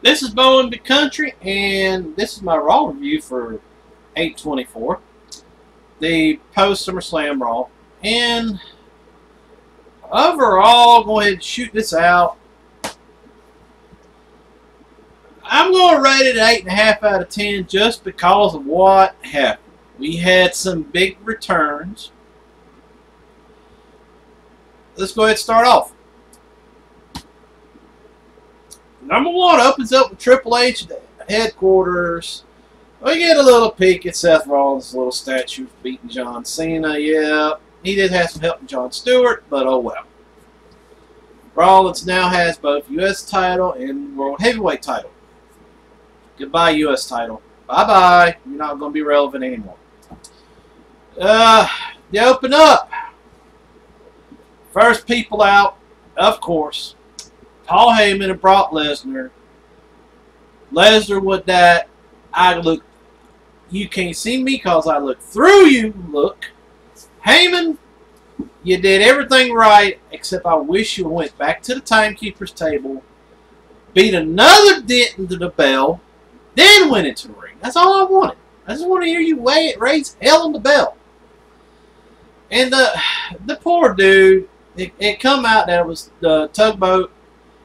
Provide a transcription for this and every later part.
This is Bowen the Country, and this is my Raw review for 8/24, the post SummerSlam Raw. And overall, go ahead and shoot this out. I'm going to rate it 8.5 out of 10 just because of what happened. We had some big returns. Let's go ahead and start off. Number 1 opens up with Triple H headquarters. We get a little peek at Seth Rollins' little statue beating John Cena. Yeah, he did have some help from Jon Stewart, but oh well. Rollins now has both U.S. title and World Heavyweight title. Goodbye, U.S. title. Bye-bye. You're not going to be relevant anymore. They open up. First people out, of course, Paul Heyman and Brock Lesnar. Lesnar with that, I look, you can't see me because I look through you, look. Heyman, you did everything right, except I wish you went back to the timekeeper's table, beat another dent into the bell, then went into the ring. That's all I wanted. I just want to hear you raise hell on the bell. And the poor dude, it come out that it was the tugboat.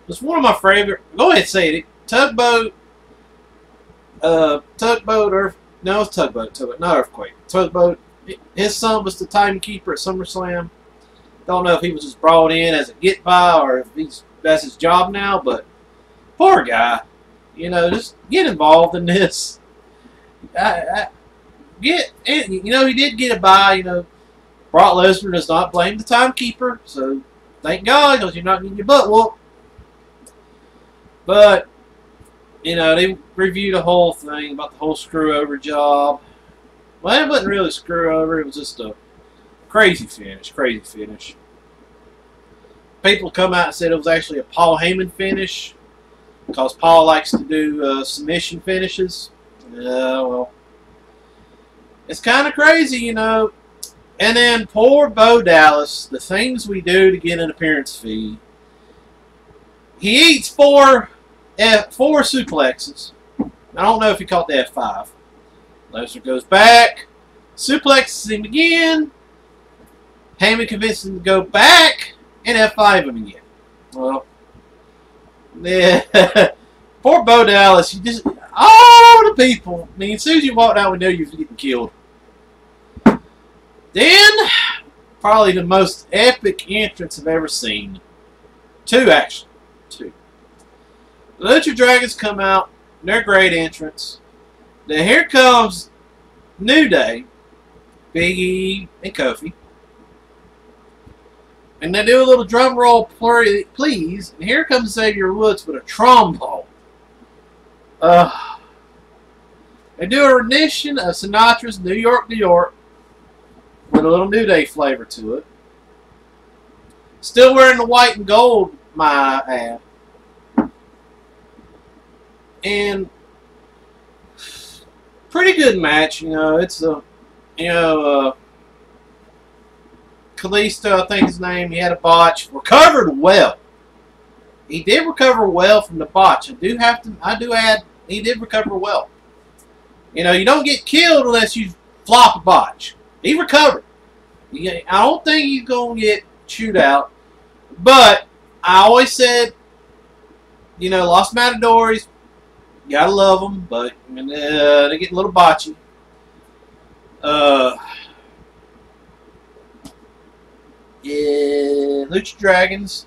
It's one of my favorite. Go ahead and say it. Tugboat. Tugboat. No, it's tugboat. Tugboat. Not earthquake. Tugboat. His son was the timekeeper at SummerSlam. Don't know if he was just brought in as a get by or if that's his job now. But poor guy. You know, just get involved in this. He did get it by. You know, Brock Lesnar does not blame the timekeeper, so thank God, because you're not getting your butt whooped. But, you know, they reviewed the whole thing about the whole screw-over job. Well, it wasn't really a screw-over. It was just a crazy finish. Crazy finish. People come out and said it was actually a Paul Heyman finish because Paul likes to do submission finishes. Well, it's kind of crazy, you know. And then poor Bo Dallas, the things we do to get an appearance fee. He eats four suplexes. I don't know if he caught the F5. Lesnar goes back, suplexes him again. Heyman convinces him to go back and F5 him again. Well, yeah, poor Bo Dallas. You just all the people. I mean, as soon as you walked out, we knew you were getting killed. Then, probably the most epic entrance I've ever seen. 2, actually. 2. The Lucha Dragons come out. They're a great entrance. Then here comes New Day, Big E, and Kofi. And they do a little drum roll, please. And here comes Xavier Woods with a trombone. They do a rendition of Sinatra's New York, New York. With a little New Day flavor to it. Still wearing the white and gold, my ad. And pretty good match, you know. It's a, Kalisto, I think his name. He had a botch. Recovered well. He did recover well from the botch. I do add, he did recover well. You know, you don't get killed unless you flop a botch. He recovered. I don't think he's going to get chewed out. But I always said, you know, Los Matadores, you got to love them. But they get a little botchy. Yeah, Lucha Dragons,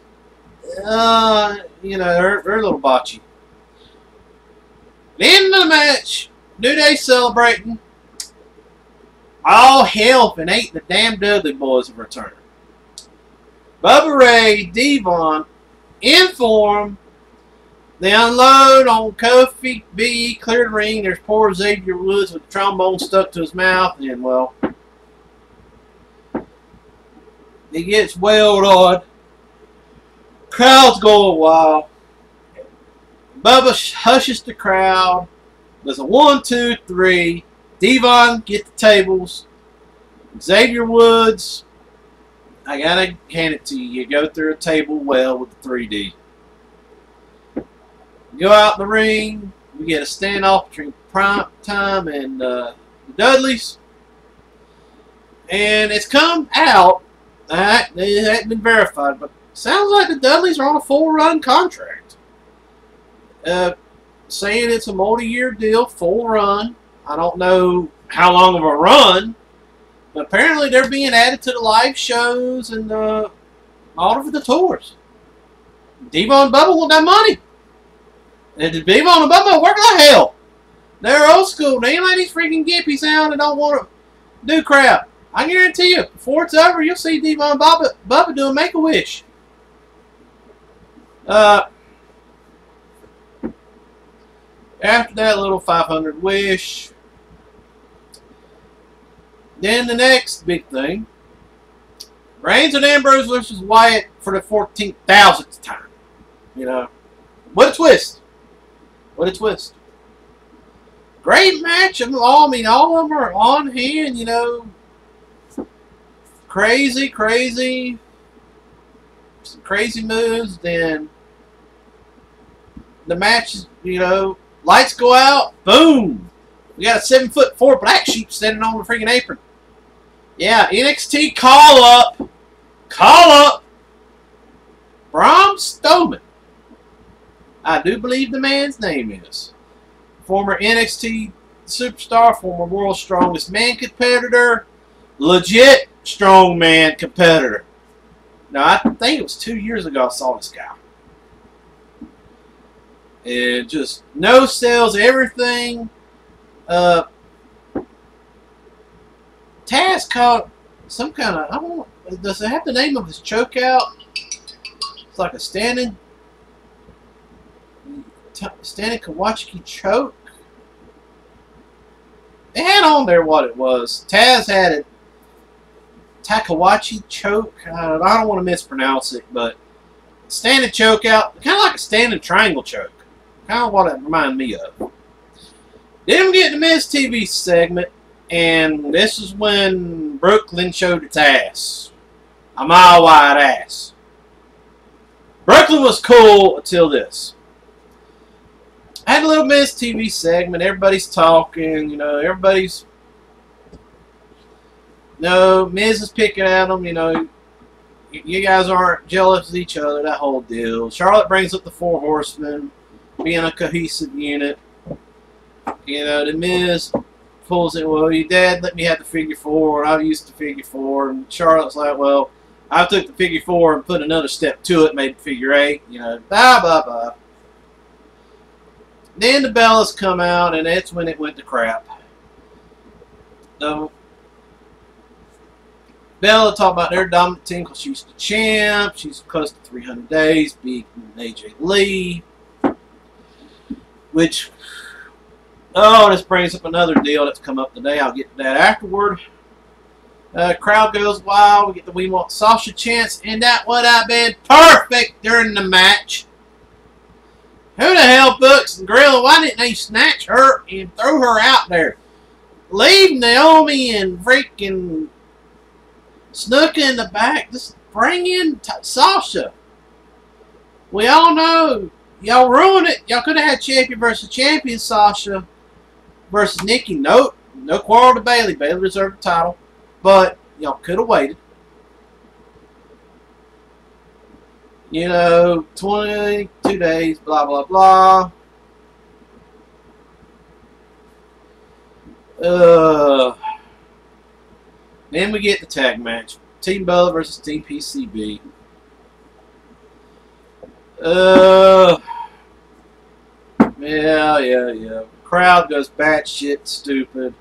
you know, they're a little botchy. The end of the match, New Day celebrating. All hell and ain't the damn Dudley Boys have returned. Bubba Ray, Devon, inform. They unload on Kofi, B, clear the ring. There's poor Xavier Woods with the trombone stuck to his mouth, and well, he gets wailed on. Crowd's going wild. Bubba hushes the crowd. There's a 1, 2, 3. Devon, get the tables. Xavier Woods, I gotta hand it to you. You go through a table well with the 3D. Go out in the ring. We get a standoff between Prime Time and the Dudleys. And it's come out, it hasn't been verified, but sounds like the Dudleys are on a full-run contract. Saying it's a multi-year deal, full run. I don't know how long of a run, but apparently they're being added to the live shows and all of the tours. Diva and Bubba want that money. And Diva and Bubba work like hell. They're old school. They ain't like these freaking gippies out and don't want to do crap. I guarantee you, before it's over, you'll see Diva and Bubba doing Make-A-Wish. After that little 500 wish, then the next big thing, Reigns and Ambrose versus Wyatt for the 14,000th time. You know, what a twist! What a twist! Great match. I mean, all of them are on hand. You know, crazy moves. Then the match is, you know. Lights go out, boom! We got a 7'4" black sheep standing on the freaking apron. Yeah, NXT call up. Braun Strowman. I do believe the man's name is. Former NXT superstar, former World's Strongest Man competitor, legit strongman competitor. Now, I think it was 2 years ago I saw this guy. And just no sales, everything. Taz caught some kind of, I don't know, does it have the name of his choke out? It's like a standing Kawachiki choke. They had on there what it was. Taz had it. Takawachi choke. I don't want to mispronounce it, but standing choke out, kind of like a standing triangle choke. Kind of what it reminded me of. Then we get the Miz TV segment, and this is when Brooklyn showed its ass. A mile wide ass. Brooklyn was cool until this. I had a little Miz TV segment. Everybody's talking, you know, everybody's. No, Miz is picking at them, you know. You guys aren't jealous of each other, that whole deal. Charlotte brings up the Four Horsemen. Being a cohesive unit. You know, the Miz pulls it, well, your dad let me have the figure 4, and I used the figure 4, and Charlotte's like, well, I took the figure 4 and put another step to it, made the figure 8, you know, blah. Then the Bellas come out, and that's when it went to crap. So, Bella talked about their dominant team because she's the champ, she's close to 300 days, beating AJ Lee. Which, oh, this brings up another deal that's come up today. I'll get to that afterward. Crowd goes wild. We get the We Want Sasha chance, and that would have been perfect during the match. Who the hell books and Gorilla? Why didn't they snatch her and throw her out there? Leave Naomi and freaking Snuka in the back. Just bring in Sasha. We all know. Y'all ruined it. Y'all could have had champion versus champion Sasha versus Nikki. No quarrel to Bayley. Bayley reserved the title. But y'all could have waited. You know, 22 days, blah, blah, blah. Then we get the tag match. Team Bella versus Team PCB. Yeah. Crowd goes batshit stupid.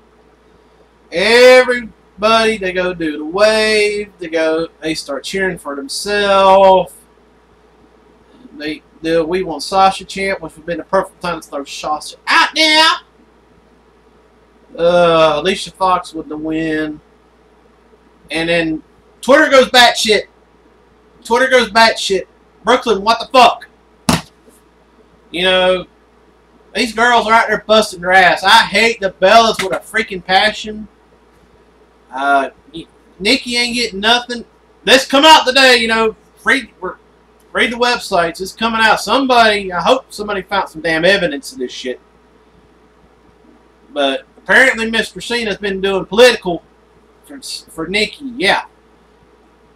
Everybody, they go do the wave. They start cheering for themselves. They do We Want Sasha chant, which would have been the perfect time to throw Sasha out now. Alicia Fox with the win. And then Twitter goes batshit. Brooklyn, what the fuck? You know, these girls are out there busting their ass. I hate the Bellas with a freaking passion. Nikki ain't getting nothing. This come out today, you know, Read the websites. It's coming out. Somebody, I hope somebody found some damn evidence of this shit. But apparently Mr. Cena's been doing political for Nikki, yeah.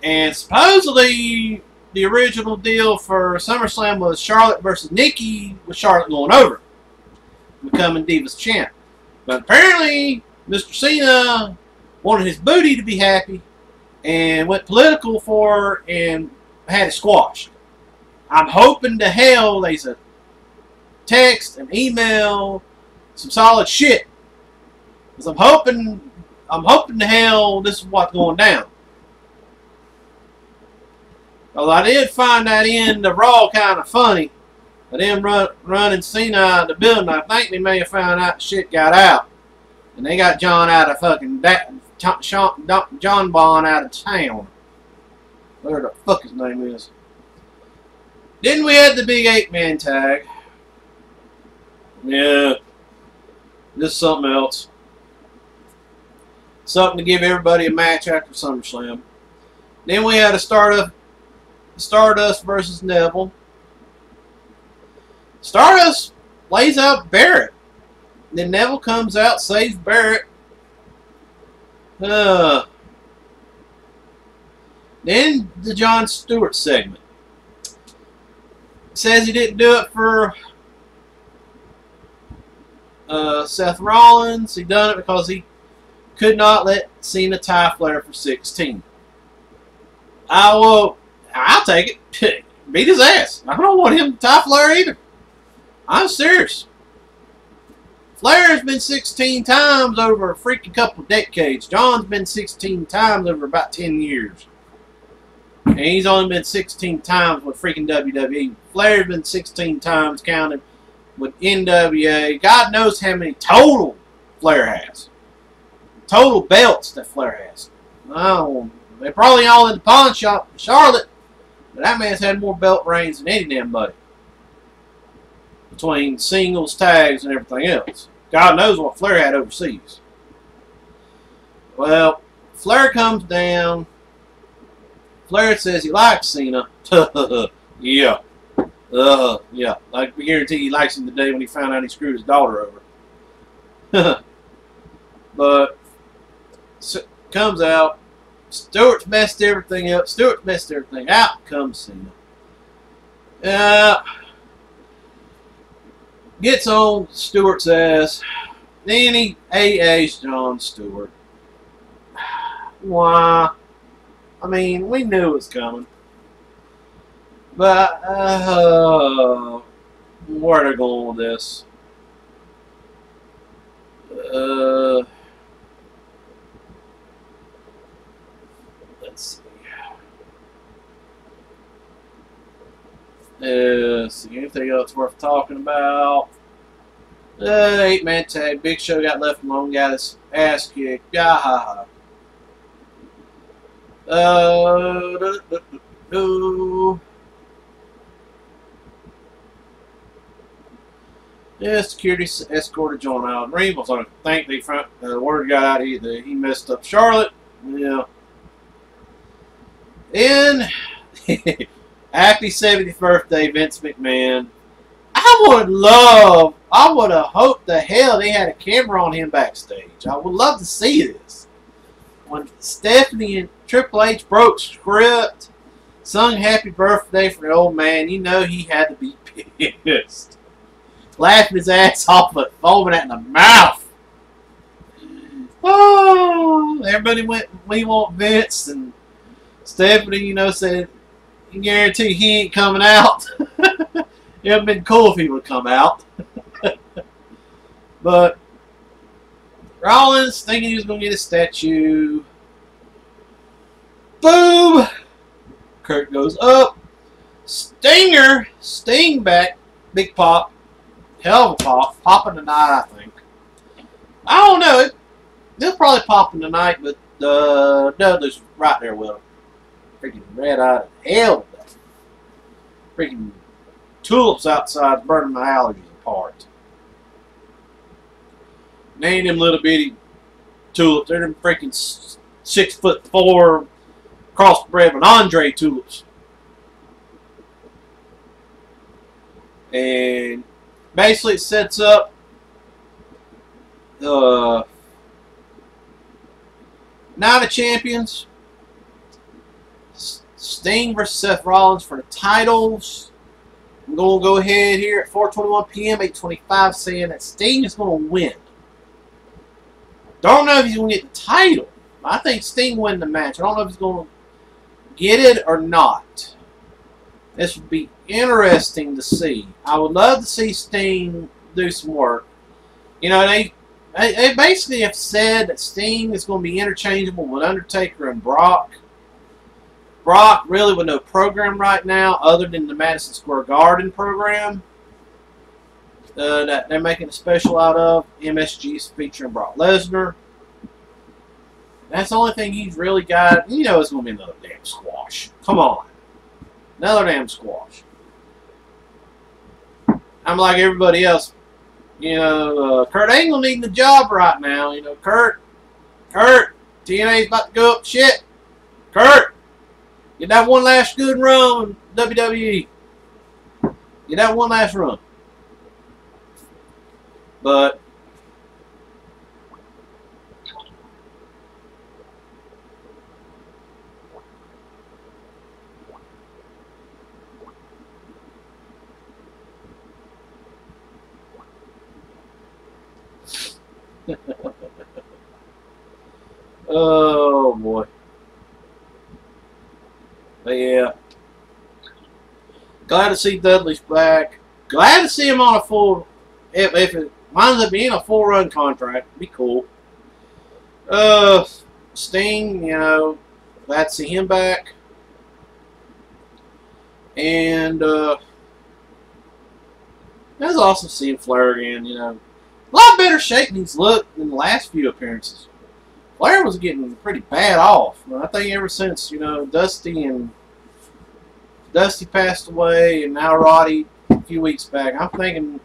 And supposedly the original deal for SummerSlam was Charlotte versus Nikki, with Charlotte going over, becoming Divas champ. But apparently Mr. Cena wanted his booty to be happy and went political for her and had it squashed. I'm hoping to hell there's a text, an email, some solid shit. Because I'm hoping to hell this is what's going down. Well, I did find that in the Raw kind of funny. But them running Cena out of the building, I think they may have found out shit got out. And they got John out of fucking John Bond out of town. Whatever the fuck his name is. Then we had the big 8-man tag. Yeah. This is something else. Something to give everybody a match after SummerSlam. Then we had a Stardust versus Neville. Stardust lays out Barrett. Then Neville comes out, saves Barrett. Then the Jon Stewart segment. Says he didn't do it for Seth Rollins. He done it because he could not let Cena tie Flair for 16. I'll take it. Beat his ass. I don't want him to tie Flair either. I'm serious. Flair's been 16 times over a freaking couple of decades. John's been 16 times over about 10 years. And he's only been 16 times with freaking WWE. Flair's been 16 times counting with NWA. God knows how many total Flair has. Total belts that Flair has. Oh, they're probably all in the pawn shop in Charlotte. But that man's had more belt reigns than any damn buddy. Between singles, tags, and everything else. God knows what Flair had overseas. Well, Flair comes down. Flair says he likes Cena. Yeah. Yeah. I guarantee he likes him the day when he found out he screwed his daughter over. But comes out. Stewart's messed everything up. Stewart's messed everything out. Comes Cena. Gets on Stewart's ass. Then he AA's Jon Stewart. Why? I mean, we knew it was coming. But, where are they going with this? Let's see. See anything else worth talking about? 8-man tag. Big Show got left alone. Got his ass kicked. Yeah. Yeah, security escorted John out. Reed was on a think the word got out that he messed up Charlotte. Yeah. And happy 70th birthday, Vince McMahon. I would have hoped the hell they had a camera on him backstage. I would love to see this. When Stephanie and Triple H broke script, sung happy birthday for the old man, you know he had to be pissed. Laughing his ass off but foaming at the mouth. Oh, everybody went, we want Vince, and Stephanie, you know, said, you guarantee he ain't coming out. It would have been cool if he would come out. But Rollins thinking he was going to get a statue. Boom! Kurt goes up. Sting back. Big pop. Hell of a pop. Popping tonight, I think. I don't know. They'll probably pop in tonight, but Dudley's right there with him. Freaking red-eyed hell with that. Freaking tulips outside burning my allergies apart. And ain't them little bitty tulips. They're them freaking 6'4" crossbred with Andre tulips. And basically it sets up Night of Champions, Sting versus Seth Rollins for the titles. I'm going to go ahead here at 4:21 p.m., 8:25, saying that Sting is going to win. Don't know if he's going to get the title. I think Sting win the match. I don't know if he's going to get it or not. This would be interesting to see. I would love to see Sting do some work. You know, they basically have said that Sting is going to be interchangeable with Undertaker and Brock. Brock really with no program right now other than the Madison Square Garden program that they're making a special out of. MSG's featuring Brock Lesnar. That's the only thing he's really got. You know it's going to be another damn squash. Come on. Another damn squash. I'm like everybody else. You know, Kurt Angle needing the job right now. You know, Kurt, TNA's about to go up shit. Kurt, get that one last good run, WWE. Get that one last run. But oh boy. But yeah. Glad to see Dudley's back. Glad to see him on a full, if it winds up being a full run contract, it'd be cool. Sting, you know, glad to see him back. And that was awesome seeing Flair again, you know. A lot better shape than he's looked in the last few appearances. Flair was getting pretty bad off. I think ever since, you know, Dusty passed away and now Roddy a few weeks back, I'm thinking,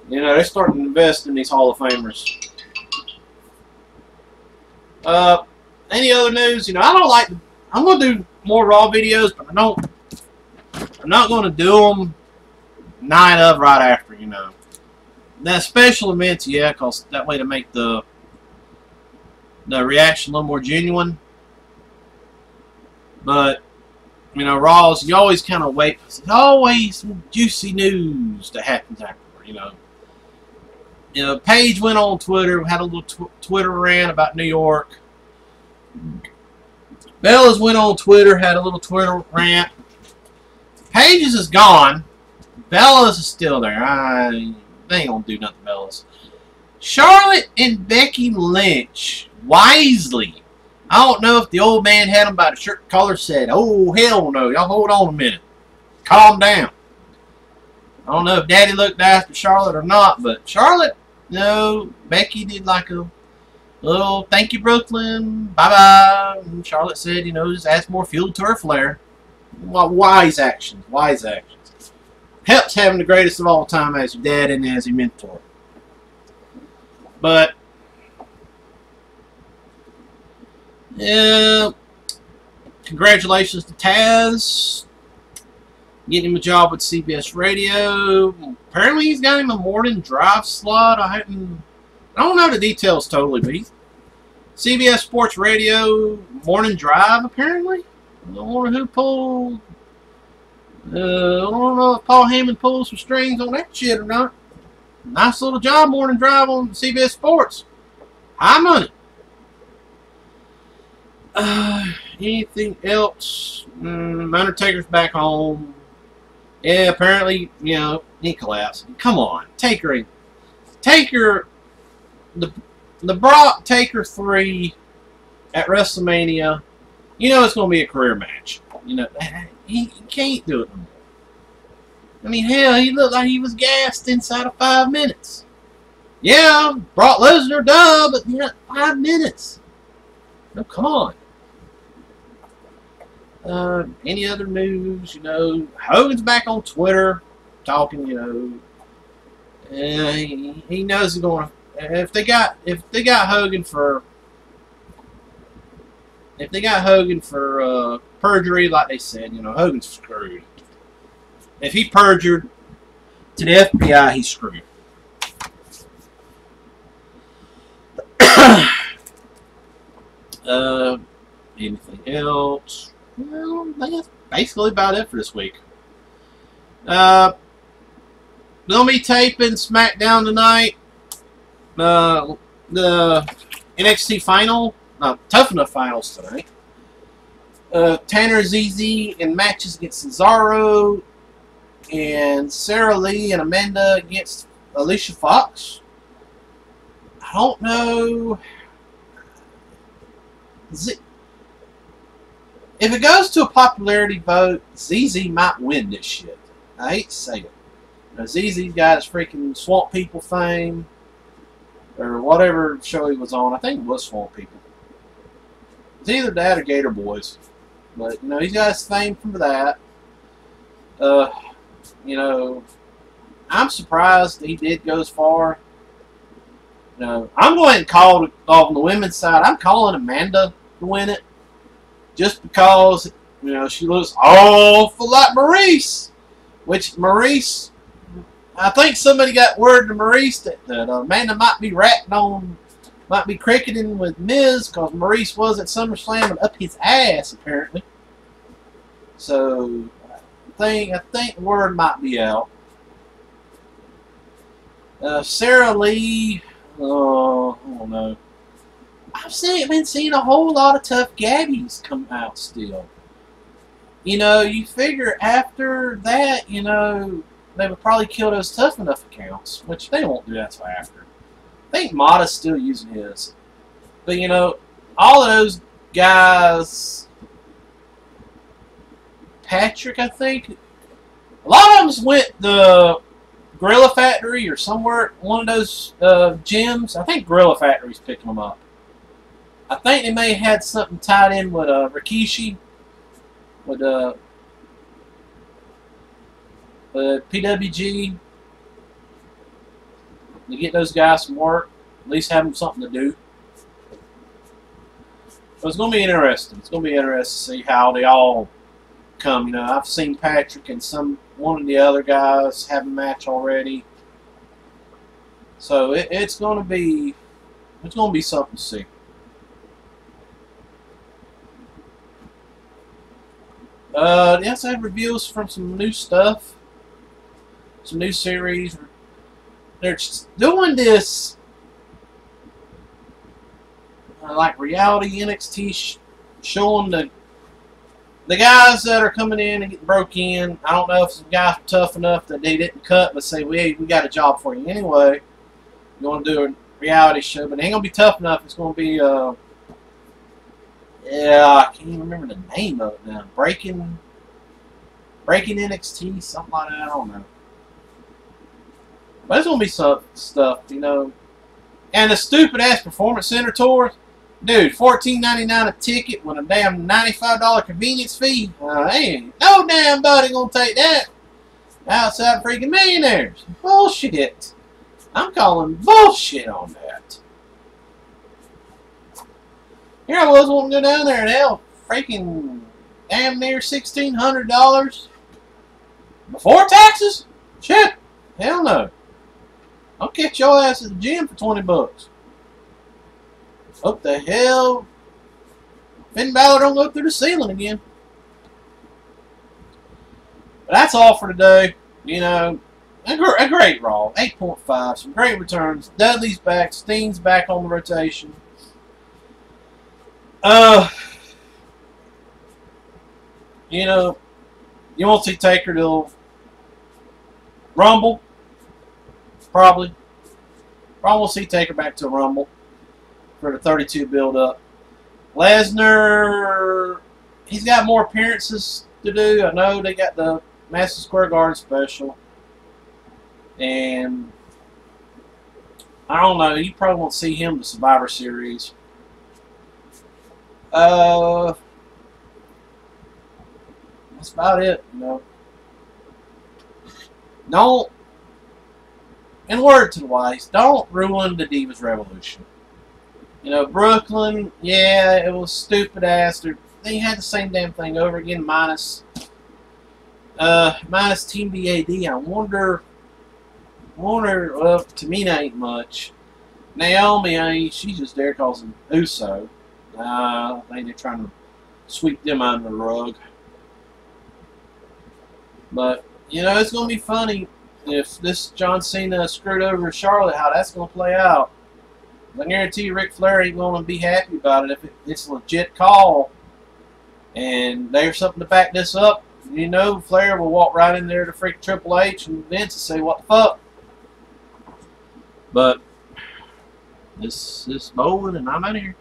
you know, they're starting to invest in these Hall of Famers. Any other news? You know, I don't like, I'm going to do more Raw videos, but I'm not going to do them night of right after, you know. That special events, yeah, because that way to make the reaction a little more genuine. But, you know, Raws, you always kind of wait. There's always some juicy news that happens afterward, you know. You know, Paige went on Twitter, had a little Twitter rant about New York. Bellas went on Twitter, had a little Twitter rant. Paige's is gone. Bellas is still there. They ain't gonna do nothing, Bellas. Charlotte and Becky Lynch, wisely. I don't know if the old man had them by the shirt collar, said, oh, hell no, y'all hold on a minute. Calm down. I don't know if Daddy looked after Charlotte or not, but Charlotte, no, Becky did like a little thank you, Brooklyn, bye-bye. And Charlotte said, you know, just add more fuel to her flare. Wise actions, wise actions. Helps having the greatest of all time as your dad and as your mentor. But, yeah, congratulations to Taz. Getting him a job with CBS Radio. Apparently he's got him a morning drive slot. I don't know the details totally, but he's CBS Sports Radio morning drive apparently. I don't know who pulled. I don't know if Paul Heyman pulls some strings on that shit or not. Nice little job morning drive on CBS Sports. High money. Anything else? Undertaker's back home. Yeah, apparently, you know, he collapsed. Come on. Taker, the Brock Taker 3 at WrestleMania, you know it's going to be a career match. You know, he can't do it no more. I mean, hell, he looked like he was gassed inside of 5 minutes. Yeah, Brock Lesnar, duh, but you know, 5 minutes. No, come on. Any other news? You know, Hogan's back on Twitter talking. You know, he knows he's going. If they got Hogan for perjury, like they said, you know, Hogan's screwed. If he perjured, To the FBI, he's screwed. Anything else? Well, that's basically about it for this week. Gonna be taping SmackDown tonight. The NXT final, Tough Enough finals tonight. Tanner ZZ in matches against Cesaro, and Sarah Lee and Amanda against Alicia Fox. I don't know. If it goes to a popularity vote, ZZ might win this shit. I hate to say it. You know, ZZ's got his freaking Swamp People fame, or whatever show he was on. I think it was Swamp People. It's either that or Gator Boys. But, you know, he's got his fame from that. You know, I'm surprised he did go as far. You know, I'm going to call it on the women's side. I'm calling Amanda to win it. Just because, you know, she looks awful like Maurice. Which Maurice, I think somebody got word to Maurice that Amanda might be ratting on, might be cricketing with Miz because Maurice was at SummerSlam and up his ass apparently. So I think the word might be out. Sarah Lee, I don't know. I've been seeing a whole lot of tough Gabbies come out still. You know, you figure after that, you know, they would probably kill those Tough Enough accounts, which they won't do that till after. I think Mata's still using his. But, you know, all of those guys, Patrick, I think, a lot of them went the Gorilla Factory or somewhere, one of those gyms. I think Gorilla Factory's picking them up. I think they may have had something tied in with Rikishi, with PWG, to get those guys some work, at least have them something to do. So it's going to be interesting. It's going to be interesting to see how they all come. You know, I've seen Patrick and one of the other guys have a match already. So it's going to be something to see. Yes, I have reviews from some new stuff, some new series. They're doing this like reality NXT, showing the guys that are coming in and getting broke in. I don't know if some guys are tough enough that they didn't cut, but say, we got a job for you anyway. You want to do a reality show, but it ain't gonna be tough enough. It's gonna be yeah, I can't even remember the name of it now. Breaking NXT, something like that. I don't know. But it's gonna be some stuff, you know. And the stupid ass Performance Center tours, dude. $14.99 a ticket with a damn $95 convenience fee. Ain't no damn buddy gonna take that. Outside freaking millionaires. Bullshit. I'm calling bullshit on that. Here I was wanting to go down there and hell, freaking damn near $1,600 before taxes. Shit, hell no. I'll catch your ass at the gym for 20 bucks. What the hell? Finn Balor don't go through the ceiling again. But that's all for today. You know, a great Raw, 8.5, some great returns. Dudley's back, Sting's back on the rotation. You know, you won't see Taker till Rumble, probably. Probably won't see Taker back to Rumble for the 32 build-up. Lesnar, he's got more appearances to do. I know they got the Madison Square Garden special, and I don't know. You probably won't see him in the Survivor Series. That's about it, you know. Don't, in word to the wise, don't ruin the Divas Revolution. You know, Brooklyn, yeah, it was stupid ass. They had the same damn thing over again, minus Team BAD. I wonder Warner, well, Tamina ain't much. Naomi, she's just there causing Uso. I think they're trying to sweep them under the rug. But, you know, it's going to be funny if this John Cena screwed over Charlotte, how that's going to play out. I guarantee you Ric Flair ain't going to be happy about it if it's a legit call. And there's something to back this up. You know, Flair will walk right in there to freak Triple H and Vince and say, what the fuck? But this is bowling, and I'm out of here.